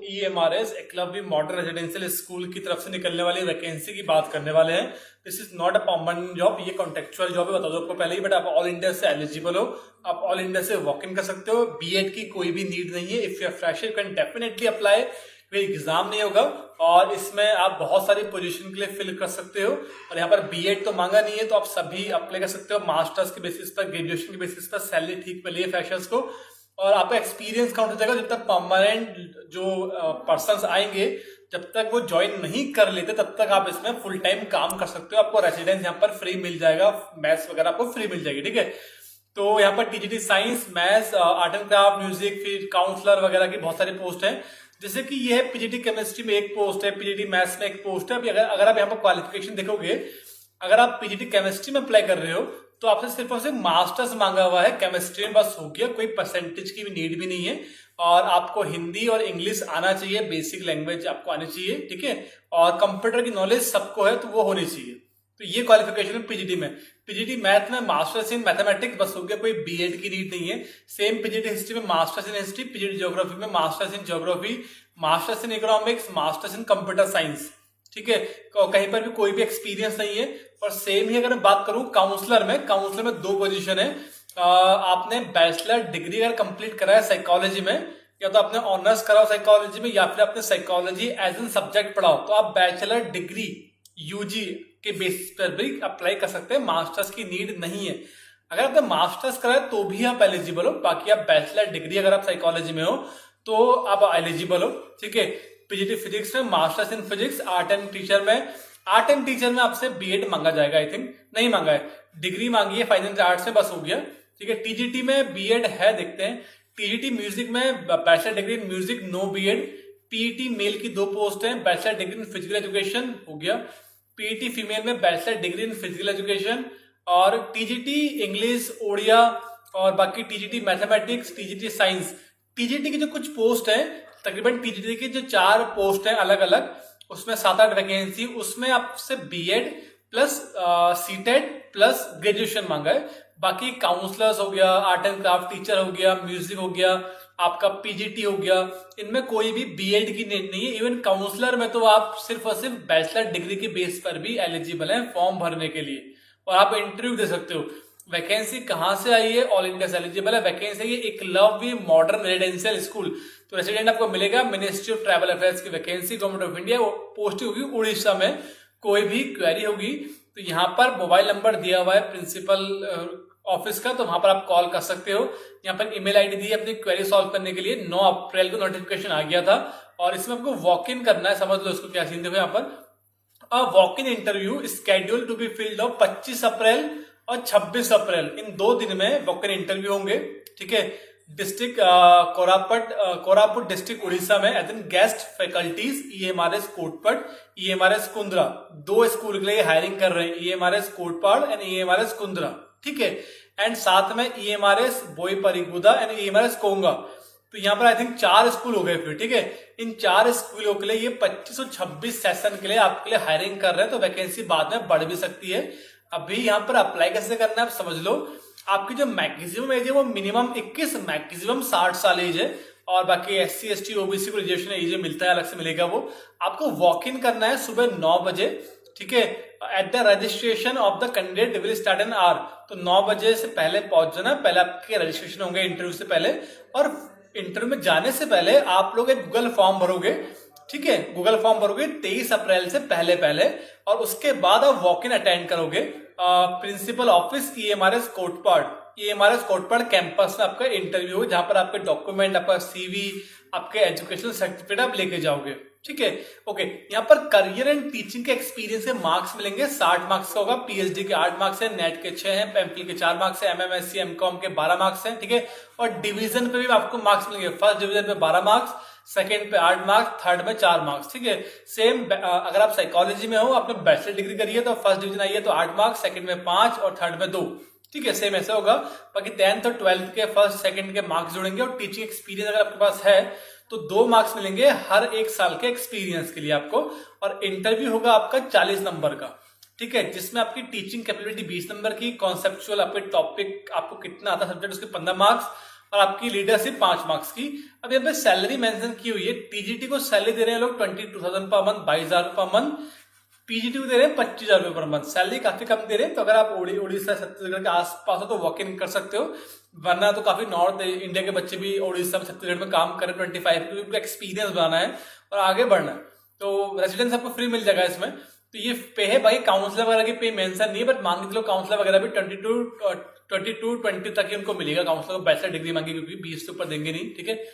EMRS Eklavya modern residential school की तरफ से निकलने वाली वैकेंसी की बात करने वाले हैं। This is not a permanent job, ये कॉन्ट्रेक्चुअल जॉब है, बता दो आपको पहले ही। बट आप ऑल इंडिया से एलिजिबल हो, आप ऑल इंडिया से वॉक इन कर सकते हो। बीएड की कोई भी नीड नहीं है। If you are fresher you can definitely apply. कोई एग्जाम नहीं होगा और इसमें आप बहुत सारी पोजीशन के लिए फिल कर सकते हो। और यहाँ पर बीएड तो मांगा नहीं है, तो आप सभी अप्लाई कर सकते हो मास्टर्स के बेसिस पर, ग्रेजुएशन के बेसिस पर। सैलरी ठीक मिली है फ्रेशर्स को और आपका एक्सपीरियंस काउंट हो जाएगा। जब तक परमानेंट जो पर्सन्स आएंगे, जब तक वो ज्वाइन नहीं कर लेते, तब तक आप इसमें फुल टाइम काम कर सकते हो। आपको रेसिडेंस यहाँ पर फ्री मिल जाएगा, मैथ्स वगैरह आपको फ्री मिल जाएगी, ठीक है। तो यहाँ पर TGT science, maths, art and craft, music, फिर काउंसलर वगैरह की बहुत सारी पोस्ट है। जैसे कि ये है पीजीटी केमिस्ट्री में एक पोस्ट है, पीजीटी मैथ्स में एक पोस्ट है। अगर आप यहाँ पर क्वालिफिकेशन देखोगे, अगर आप पीजीटी केमिस्ट्री में अप्लाई कर रहे हो तो आपसे सिर्फ और सिर्फ मास्टर्स मांगा हुआ है केमिस्ट्री में, बस हो गया। कोई परसेंटेज की भी नीड भी नहीं है। और आपको हिंदी और इंग्लिश आना चाहिए, बेसिक लैंग्वेज आपको आनी चाहिए, ठीक है। और कंप्यूटर की नॉलेज सबको है तो वो होनी चाहिए। तो ये क्वालिफिकेशन है पीजीटी में। पीजीटी मैथ में मास्टर्स इन मैथमेटिक्स, बस हो गया, कोई बीएड की नीड नहीं है। सेम पीजीटी हिस्ट्री में masters in history, PGT geography में masters in geography, masters in economics, masters in computer science, ठीक है। कहीं पर भी कोई भी एक्सपीरियंस नहीं है। और सेम ही अगर मैं बात करूं काउंसलर में दो पोजीशन है। आपने बैचलर डिग्री अगर कंप्लीट करा है साइकोलॉजी में, या तो आपने ऑनर्स करा हो साइकोलॉजी में, या फिर आपने साइकोलॉजी एज एन सब्जेक्ट पढ़ाओ, तो आप बैचलर डिग्री यूजी के बेसिस पर भी अप्लाई कर सकते हैं। मास्टर्स की नीड नहीं है। अगर आपने मास्टर्स करा है तो भी आप एलिजिबल हो। बाकी आप बैचलर डिग्री अगर आप साइकोलॉजी में हो तो आप एलिजिबल हो, ठीक है। पीजीटी फिजिक्स में, masters in physics, art and teacher में आपसे बीएड मांगा जाएगा, आई थिंक नहीं मांगा है, डिग्री मांगी है फाइन एंड आर्ट्स में, बस हो गया, ठीक है। टीजीटी में बीएड है, देखते हैं। टीजीटी म्यूजिक में bachelor degree in music, no BEd. PET male की 2 पोस्ट है, bachelor degree in physical education, हो गया। पीईटी फीमेल में bachelor degree in physical education. और टीजीटी इंग्लिश, ओडिया, और बाकी TGT mathematics, TGT science. TGT की जो कुछ पोस्ट है, तकरीबन टीजीटी की जो 4 पोस्ट है अलग अलग, उसमें 7-8 वैकेंसी, उसमें आपसे BEd plus CTET plus graduation मांगा है। बाकी काउंसलर्स हो गया, आर्ट एंड क्राफ्ट टीचर हो गया, म्यूजिक हो गया, आपका पीजीटी हो गया, इनमें कोई भी बीएड की नीड नहीं है। इवन काउंसलर में तो आप सिर्फ और सिर्फ बैचलर डिग्री के बेस पर भी एलिजिबल हैं फॉर्म भरने के लिए, और आप इंटरव्यू दे सकते हो। वैकेंसी कहां से आई है? ऑल इंडिया से एलिजिबल है। वैकेंसी ये एकलव्य मॉडर्न रेजिडेंशियल स्कूल, तो रेसिडेंट आपको मिलेगा। मिनिस्ट्री ऑफ ट्राइबल अफेयर्स की vacancy, government of India, posting होगी उड़ीसा में। कोई भी क्वेरी होगी तो यहाँ पर मोबाइल नंबर दिया हुआ है प्रिंसिपल ऑफिस का, तो वहां पर आप कॉल कर सकते हो। यहाँ पर ईमेल आईडी दी है अपनी क्वेरी सॉल्व करने के लिए। 9 अप्रैल को नोटिफिकेशन आ गया था और इसमें आपको वॉक इन करना है, समझ लो इसको क्या सीन। देखो यहाँ पर walk in interview schedule to be filled of 25 April और 26 अप्रैल, इन 2 दिन में वॉक इन इंटरव्यू होंगे, ठीक है। डिस्ट्रिक्ट कोरापुट डिस्ट्रिक्ट उड़ीसा में as an guest faculties EMRS Kotpad, EMRS Kundra, 2 school के लिए हायरिंग कर रहे हैं, EMRS Kotpad and EMRS Kundra, ठीक है। एंड साथ में EMRS Boipariguda and EMRS Konga. तो यहाँ पर आई थिंक 4 स्कूल हो गए फिर, ठीक है। इन 4 स्कूलों के लिए ये 25 और 26 सेशन के लिए आपके लिए हायरिंग कर रहे हैं। तो वैकेंसी बाद में बढ़ भी सकती है। अभी यहाँ पर अप्लाई कैसे करना है आप समझ लो। आपकी जो मैक्सिमम एज है वो मिनिमम 21, मैक्सिमम 60 साल एज है। और बाकी SC ST OBC को रिजर्वेशन एज मिलता है, अलग से मिलेगा वो। आपको वॉक इन करना है सुबह 9 बजे, ठीक है। At the registration of the candidate will start an hour, तो 9 बजे से पहले पहुंच जाना। पहले आपके रजिस्ट्रेशन होंगे इंटरव्यू से पहले, और इंटरव्यू में जाने से पहले आप लोग एक गूगल फॉर्म भरोगे, ठीक है। गूगल फॉर्म भरोगे 23 अप्रैल से पहले, और उसके बाद आप वॉक इन अटेंड करोगे principal office EMRS Kotpad campus में। आपका इंटरव्यू है जहां पर आपके डॉक्यूमेंट, आपका CV, आपके एजुकेशनल सर्टिफिकेट आप लेके जाओगे, ठीक है। ओके, यहाँ पर करियर एंड टीचिंग के एक्सपीरियंस के मार्क्स मिलेंगे। 60 मार्क्स का होगा, PhD के 8 मार्क्स है, नेट के 6 हैं, एमफिल के 4 मार्क्स है, MMSC MCOM के 12 मार्क्स हैं, ठीक है। और डिवीजन पे भी आपको मार्क्स मिलेंगे। फर्स्ट डिवीजन पे 12 मार्क्स, सेकंड पे 8 मार्क्स, थर्ड में 4 मार्क्स, ठीक है। सेम अगर आप साइकोलॉजी में हो, आपने बैचलर डिग्री करी है, तो फर्स्ट डिवीजन आई है तो 8 मार्क्स, सेकंड में 5 और थर्ड में 2, ठीक है। सेम ऐसा होगा। बाकी 10th और 12th के फर्स्ट सेकंड के मार्क्स जुड़ेंगे। और टीचिंग एक्सपीरियंस अगर आपके पास है तो 2 मार्क्स मिलेंगे हर 1 साल के एक्सपीरियंस के लिए आपको। और इंटरव्यू होगा आपका 40 नंबर का, ठीक है, जिसमें आपकी टीचिंग कैपेबिलिटी 20 नंबर की, कॉन्सेप्चुअल आपके टॉपिक आपको कितना आता है सब्जेक्ट उसके 15 मार्क्स, और आपकी लीडरशिप 5 मार्क्स की। अब यहाँ पे सैलरी मेंशन की हुई है, टीजीटी को सैलरी दे रहे हैं लोग 22,000 per month, 22,000 per month. PGT को दे रहे हैं 25,000 रुपए पर मंथ। सैलरी काफी कम दे रहे हैं, तो अगर आप उड़ीसा छत्तीसगढ़ के आसपास हो तो वॉक इन कर सकते हो, वरना तो काफी नॉर्थ इंडिया के बच्चे भी उड़ीसा में छत्तीसगढ़ में काम करें 25 क्योंकि एक्सपीरियंस बनाना है और आगे बढ़ना है, तो रेसिडेंस आपको फ्री मिल जाएगा इसमें। तो ये पे है, बाकी काउंसलर वगैरह की पे मेंशन नहीं है, बट मान के चलो काउंसलर वगैरह भी 20 तक ही उनको मिलेगा। काउंसलर को बैचलर डिग्री मांगी क्योंकि 20 से ऊपर देंगे नहीं, ठीक है।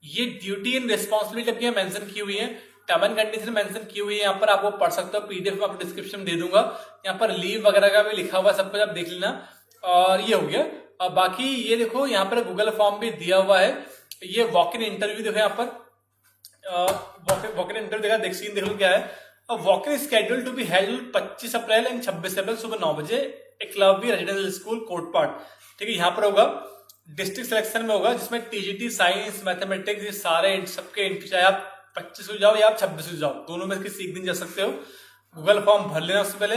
ये ड्यूटी एंड रिस्पॉन्सिबिलिटी अपनी मेंशन की हुई है, टर्म एंड कंडीशन मेंशन की हुई है, यहाँ पर आप वो पढ़ सकते हो, पीडीएफ में आपको डिस्क्रिप्शन दे दूंगा। यहाँ पर लीव वगैरह का भी लिखा हुआ, सब कुछ आप देख लेना। और ये हो गया। और बाकी ये देखो यहाँ पर गूगल फॉर्म भी दिया हुआ है। ये वॉक इन इंटरव्यू देखो, यहाँ पर वॉक इन इंटरव्यू देखा, सीन देख लो क्या है। Walk in schedule to be held 25 April and 26 April सुबह 9 बजे एकलव्य रेजिडेंशियल स्कूल कोटपाड, ठीक है। यहाँ पर होगा डिस्ट्रिक्ट सिलेक्शन में होगा, जिसमें टीजीटी, साइंस, मैथमेटिक्स, ये सारे सबके एंट्री, चाहे आप 25 को जाओ या आप 26 को जाओ, दोनों में किसी एक दिन जा सकते हो। गूगल फॉर्म भर लेना उससे पहले,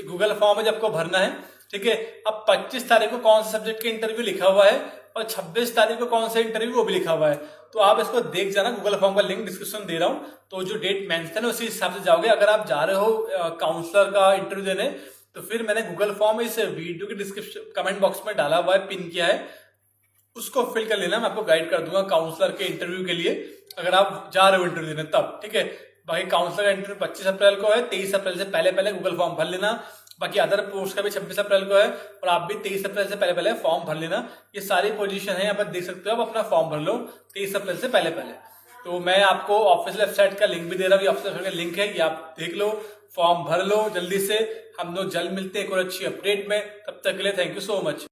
गूगल फॉर्म है जब आपको भरना है, ठीक है। अब 25 तारीख को कौन से सब्जेक्ट के इंटरव्यू लिखा हुआ है और 26 तारीख को कौन सा इंटरव्यू वो भी लिखा हुआ है, तो आप इसको देख जाना। गूगल फॉर्म का लिंक डिस्क्रिप्शन दे रहा हूं, तो जो डेट मेंशन है उसी हिसाब से जाओगे। अगर आप जा रहे हो काउंसलर का इंटरव्यू देने, तो फिर मैंने गूगल फॉर्म इस वीडियो के डिस्क्रिप्शन कमेंट बॉक्स में डाला हुआ है, पिन किया है, उसको फिल कर लेना। मैं आपको गाइड कर दूंगा काउंसलर के इंटरव्यू के लिए, अगर आप जा रहे हो इंटरव्यू देने तब, ठीक है। बाकी काउंसलर का इंटरव्यू 25 अप्रैल को है, 23 अप्रैल से पहले पहले गूगल फॉर्म भर लेना। बाकी अदर पोस्ट का भी 26 अप्रैल को है, और आप भी 23 अप्रैल से पहले पहले फॉर्म भर लेना। ये सारी पोजीशन है, यहाँ पर देख सकते हो, आप अपना फॉर्म भर लो 23 अप्रैल से पहले पहले। तो मैं आपको ऑफिशियल वेबसाइट का लिंक भी दे रहा हूँ, ऑफिशियल वेबसाइट का लिंक है, ये आप देख लो, फॉर्म भर लो जल्दी से। हम लोग जल्द मिलते हैं एक और अच्छी अपडेट में, तब तक के लिए थैंक यू सो मच।